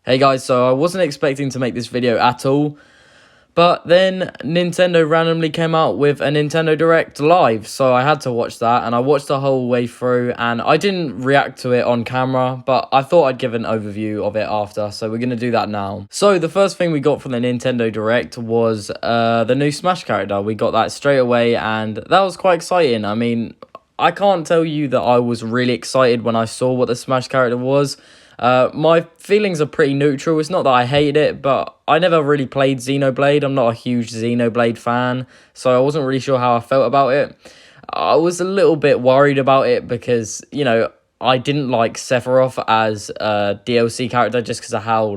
Hey guys, so I wasn't expecting to make this video at all, but then Nintendo randomly came out with a Nintendo Direct live, so I had to watch that, and I watched the whole way through, and I didn't react to it on camera, but I thought I'd give an overview of it after, so we're going to do that now. So the first thing we got from the Nintendo Direct was the new Smash character. We got that straight away, and that was quite exciting. I mean, I can't tell you that I was really excited when I saw what the Smash character was. My feelings are pretty neutral. It's not that I hate it, but I never really played Xenoblade. I'm not a huge Xenoblade fan, so I wasn't really sure how I felt about it. I was a little bit worried about it because, I didn't like Sephiroth as a DLC character just because of how,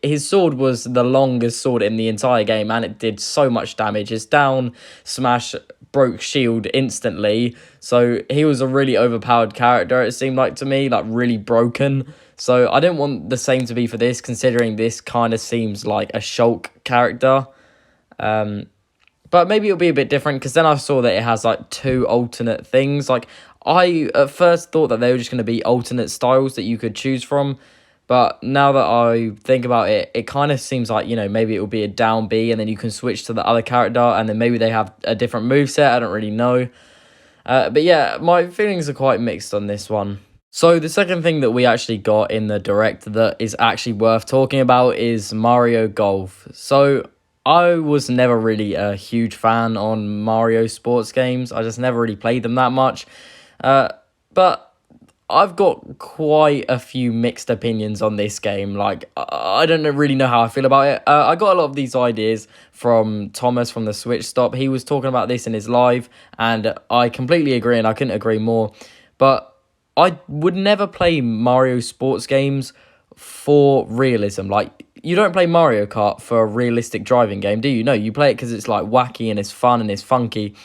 his sword was the longest sword in the entire game and it did so much damage. His down smash broke shield instantly, so he was a really overpowered character, it seemed like to me, like really broken. So I didn't want the same to be for this, considering this kind of seems like a Shulk character. But maybe it'll be a bit different, because then I saw that it has like two alternate things. Like, I at first thought that they were just going to be alternate styles that you could choose from, but now that I think about it, it kind of seems like, maybe it will be a down B and then you can switch to the other character and then maybe they have a different moveset. I don't really know. But yeah, my feelings are quite mixed on this one. So the second thing that we actually got in the Direct that is actually worth talking about is Mario Golf. So I was never really a huge fan on Mario sports games. I just never really played them that much. But I've got quite a few mixed opinions on this game. Like, I don't really know how I feel about it. I got a lot of these ideas from Thomas from the Switch Stop. He was talking about this in his live, and I completely agree, and I couldn't agree more. But I would never play Mario sports games for realism. Like, you don't play Mario Kart for a realistic driving game, do you? No, you play it because it's, like, wacky and it's fun and it's funky.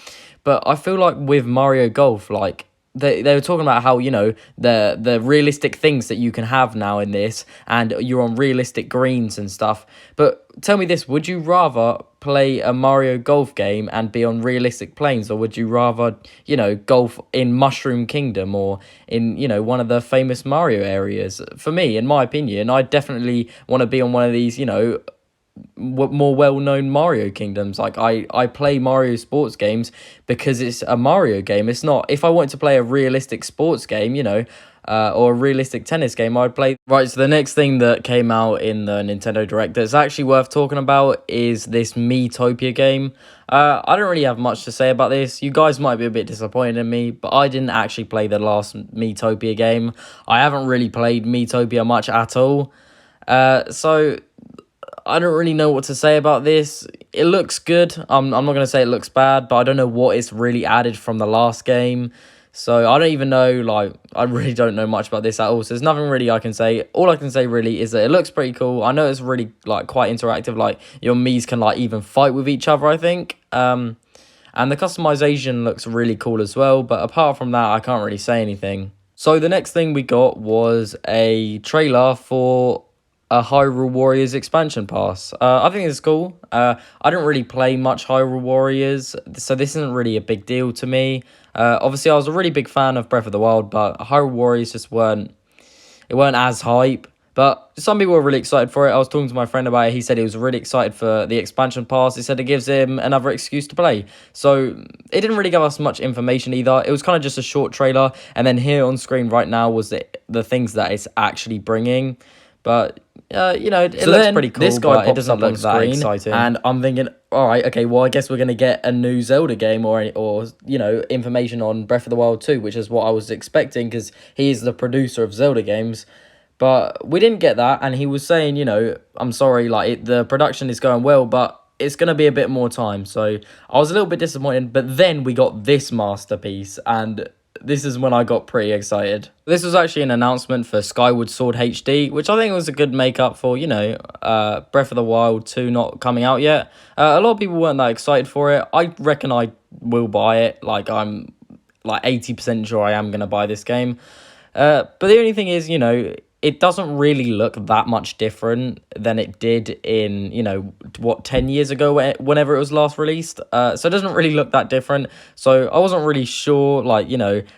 But I feel like with Mario Golf, like, they were talking about how, the realistic things that you can have now in this, and you're on realistic greens and stuff. But tell me this, would you rather play a Mario Golf game and be on realistic planes, or would you rather, golf in Mushroom Kingdom or in, one of the famous Mario areas? For me, in my opinion, I definitely want to be on one of these, more well-known Mario Kingdoms. Like, I play Mario sports games because it's a Mario game. It's not, if I wanted to play a realistic sports game, or a realistic tennis game, I'd play. Right, so the next thing that came out in the Nintendo Direct that's actually worth talking about is this Miitopia game. I don't really have much to say about this. You guys might be a bit disappointed in me, but I didn't actually play the last Miitopia game. I haven't really played Miitopia much at all. So I don't really know what to say about this. It looks good. I'm not going to say it looks bad, but I don't know what is really added from the last game. So I don't even know, I really don't know much about this at all. So there's nothing really I can say. All I can say really is that it looks pretty cool. I know it's really, quite interactive. Like, your Miis can, even fight with each other, I think. And the customization looks really cool as well. But apart from that, I can't really say anything. So the next thing we got was a trailer for a Hyrule Warriors expansion pass. I think it's cool. I don't really play much Hyrule Warriors, so this isn't really a big deal to me. Obviously, I was a really big fan of Breath of the Wild, but Hyrule Warriors just weren't as hype. But some people were really excited for it. I was talking to my friend about it. He said he was really excited for the expansion pass. He said it gives him another excuse to play. So it didn't really give us much information either. It was kind of just a short trailer. And then here on screen right now was the things that it's actually bringing. But it looks pretty cool. This guy, it doesn't look that exciting. And I'm thinking, all right, okay, well, I guess we're gonna get a new Zelda game or information on Breath of the Wild 2, which is what I was expecting because he is the producer of Zelda games. But we didn't get that, and he was saying, I'm sorry, the production is going well, but it's gonna be a bit more time. So I was a little bit disappointed, but then we got this masterpiece, and this is when I got pretty excited. This was actually an announcement for Skyward Sword HD, which I think was a good makeup for, Breath of the Wild 2 not coming out yet. A lot of people weren't that excited for it. I reckon I will buy it. I'm 80% sure I am going to buy this game. But the only thing is, it doesn't really look that much different than it did in, 10 years ago, whenever it was last released. So it doesn't really look that different. So I wasn't really sure, like,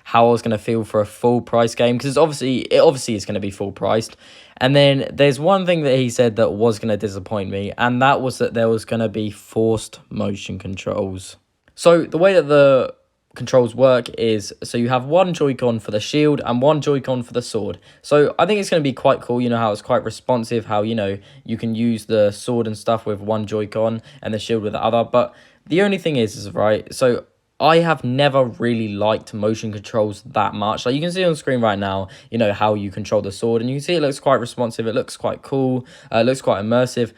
how I was going to feel for a full price game, because it obviously is going to be full priced. And then there's one thing that he said that was going to disappoint me, and that was that there was going to be forced motion controls. So the way that the controls work is, so you have one Joy-Con for the shield and one Joy-Con for the sword. So I think it's going to be quite cool, how it's quite responsive, how, you can use the sword and stuff with one Joy-Con and the shield with the other. But the only thing is right, so I have never really liked motion controls that much. Like, you can see on screen right now, how you control the sword, and you can see it looks quite responsive, it looks quite cool, it looks quite immersive,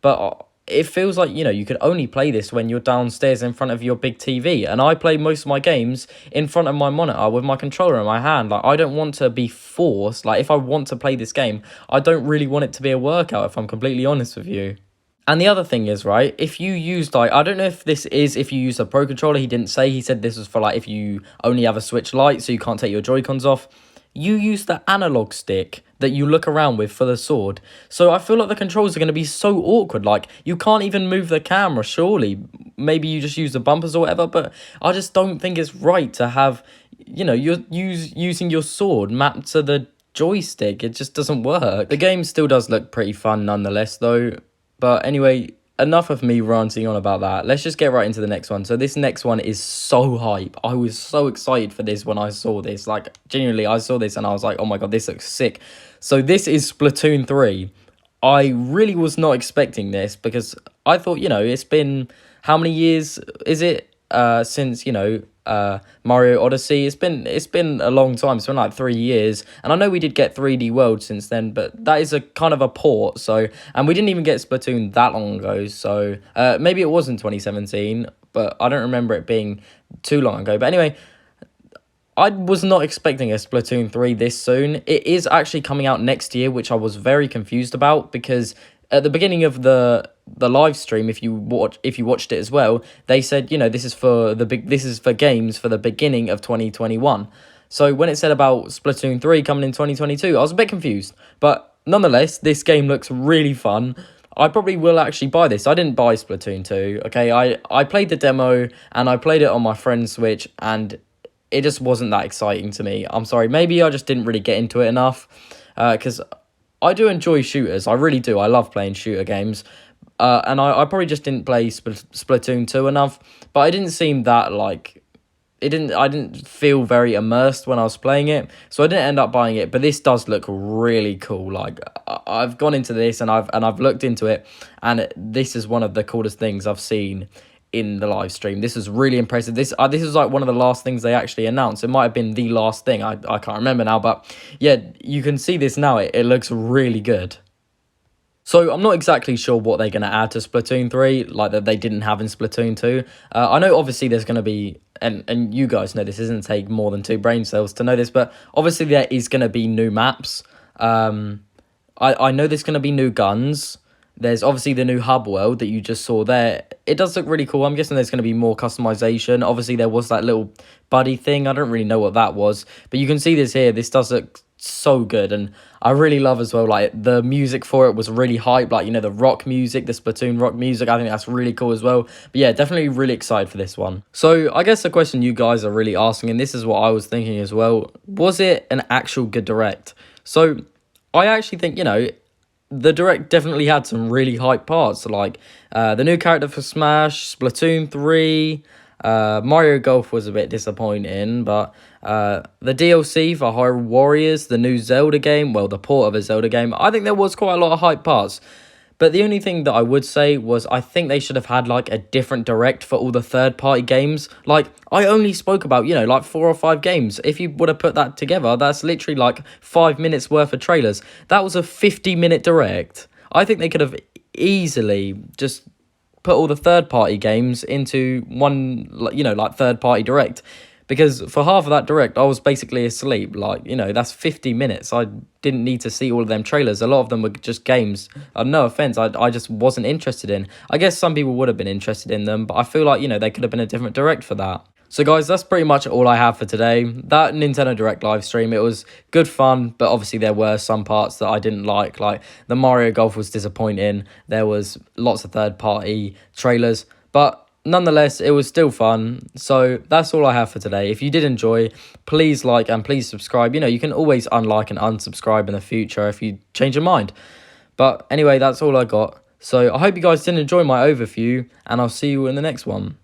but it feels like, you could only play this when you're downstairs in front of your big TV. And I play most of my games in front of my monitor with my controller in my hand. Like, I don't want to be forced. Like, if I want to play this game, I don't really want it to be a workout, if I'm completely honest with you. And the other thing is, right, if you use, like, I don't know if this is if you use a Pro Controller. He didn't say. He said this was for, like, if you only have a Switch Lite, so you can't take your Joy-Cons off. You use the analog stick that you look around with for the sword. So I feel like the controls are going to be so awkward. Like, you can't even move the camera, surely. Maybe you just use the bumpers or whatever, but I just don't think it's right to have, you're using your sword mapped to the joystick. It just doesn't work. The game still does look pretty fun nonetheless, though. But anyway, enough of me ranting on about that. Let's just get right into the next one. So this next one is so hype. I was so excited for this when I saw this. Like, genuinely, I saw this and I was like, oh my god, this looks sick. So this is Splatoon 3. I really was not expecting this, because I thought, it's been, how many years is it since, Mario Odyssey? It's been a long time. It's been like 3 years, and I know we did get 3D World since then, but that is a kind of a port. So, and we didn't even get Splatoon that long ago, so maybe it was in 2017, but I don't remember it being too long ago. But anyway, I was not expecting a Splatoon 3 this soon. It is actually coming out next year, which I was very confused about, because at the beginning of the live stream, if you watched it as well, they said, this is for games for the beginning of 2021. So when it said about Splatoon 3 coming in 2022, I was a bit confused. But nonetheless, this game looks really fun. I probably will actually buy this. I didn't buy Splatoon 2. Okay, I played the demo and I played it on my friend's Switch, and it just wasn't that exciting to me. I'm sorry. Maybe I just didn't really get into it enough, because I do enjoy shooters. I really do. I love playing shooter games. And I probably just didn't play Splatoon 2 enough. But I didn't seem that, like, I didn't feel very immersed when I was playing it. So I didn't end up buying it. But this does look really cool. Like, I've gone into this and I've looked into it, and this is one of the coolest things I've seen in the live stream. This is really impressive. This is like one of the last things they actually announced. It might have been the last thing. I can't remember now, but yeah, you can see this now. It looks really good. So I'm not exactly sure what they're going to add to Splatoon 3, like that they didn't have in Splatoon 2. I know obviously there's going to be, and you guys know this, doesn't take more than 2 brain cells to know this, but obviously there is going to be new maps. I know there's going to be new guns. There's obviously the new hub world that you just saw there. It does look really cool. I'm guessing there's going to be more customization. Obviously, there was that little buddy thing. I don't really know what that was. But you can see this here. This does look so good. And I really love as well, like, the music for it was really hype. Like, the rock music, the Splatoon rock music. I think that's really cool as well. But yeah, definitely really excited for this one. So I guess the question you guys are really asking, and this is what I was thinking as well, was it an actual good direct? So I actually think, the direct definitely had some really hype parts, like the new character for Smash, Splatoon 3, Mario Golf was a bit disappointing, but the DLC for Hyrule Warriors, the new Zelda game, well, the port of a Zelda game, I think there was quite a lot of hype parts. But the only thing that I would say was I think they should have had, like, a different direct for all the third-party games. Like, I only spoke about, like 4 or 5 games. If you would have put that together, that's literally, like, 5 minutes worth of trailers. That was a 50-minute direct. I think they could have easily just put all the third-party games into one, like, third-party direct. Because for half of that direct, I was basically asleep. Like, that's 50 minutes. I didn't need to see all of them trailers. A lot of them were just games. No offense, I just wasn't interested in. I guess some people would have been interested in them, but I feel like, they could have been a different direct for that. So guys, that's pretty much all I have for today. That Nintendo Direct live stream, it was good fun, but obviously there were some parts that I didn't like the Mario Golf was disappointing. There was lots of third-party trailers, but nonetheless, it was still fun. So that's all I have for today. If you did enjoy, please like and please subscribe. You can always unlike and unsubscribe in the future if you change your mind. But anyway, that's all I got. So I hope you guys did enjoy my overview, and I'll see you in the next one.